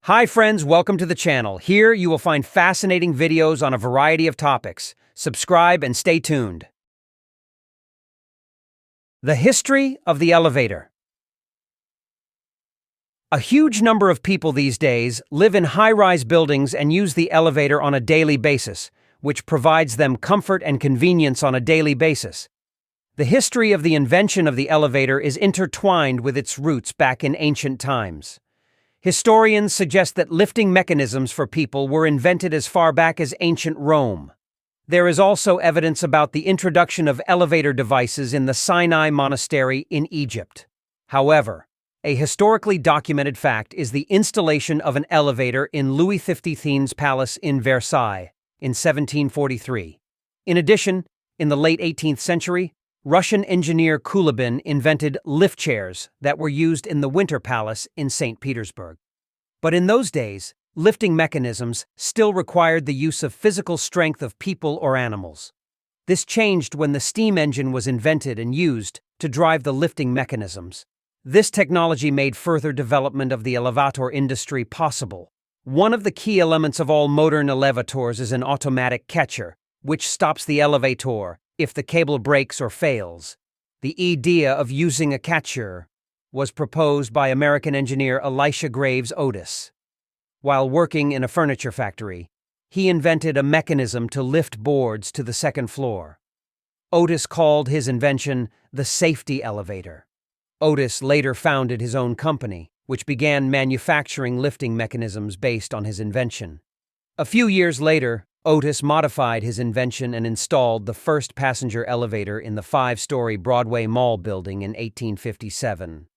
Hi friends, welcome to the channel. Here you will find fascinating videos on a variety of topics. Subscribe and stay tuned. The history of the elevator. A huge number of people these days live in high-rise buildings and use the elevator on a daily basis, which provides them comfort and convenience on a daily basis. The history of the invention of the elevator is intertwined with its roots back in ancient times. Historians suggest that lifting mechanisms for people were invented as far back as ancient Rome. There is also evidence about the introduction of elevator devices in the Sinai Monastery in Egypt. However, a historically documented fact is the installation of an elevator in Louis XV's palace in Versailles in 1743. In addition, in the late 18th century, Russian engineer Kulibin invented lift chairs that were used in the Winter Palace in St. Petersburg. But in those days, lifting mechanisms still required the use of physical strength of people or animals. This changed when the steam engine was invented and used to drive the lifting mechanisms. This technology made further development of the elevator industry possible. One of the key elements of all modern elevators is an automatic catcher, which stops the elevator if the cable breaks or fails. The idea of using a catcher was proposed by American engineer Elisha Graves Otis. While working in a furniture factory, he invented a mechanism to lift boards to the second floor. Otis called his invention the safety elevator. Otis later founded his own company, which began manufacturing lifting mechanisms based on his invention. A few years later, Otis modified his invention and installed the first passenger elevator in the 5-story Broadway Mall building in 1857.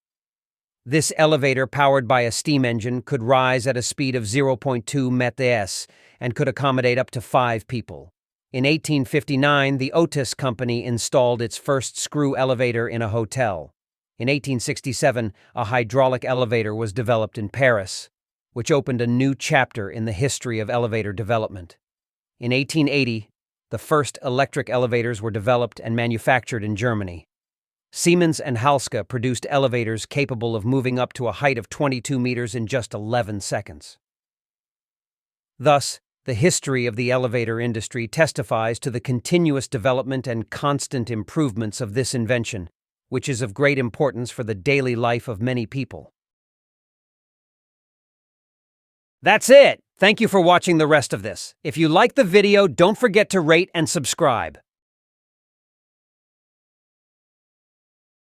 This elevator, powered by a steam engine, could rise at a speed of 0.2 mph and could accommodate up to 5 people. In 1859, the Otis Company installed its first screw elevator in a hotel. In 1867, a hydraulic elevator was developed in Paris, which opened a new chapter in the history of elevator development. In 1880, the first electric elevators were developed and manufactured in Germany. Siemens and Halske produced elevators capable of moving up to a height of 22 meters in just 11 seconds. Thus, the history of the elevator industry testifies to the continuous development and constant improvements of this invention, which is of great importance for the daily life of many people. That's it! Thank you for watching the rest of this. If you like the video, don't forget to rate and subscribe.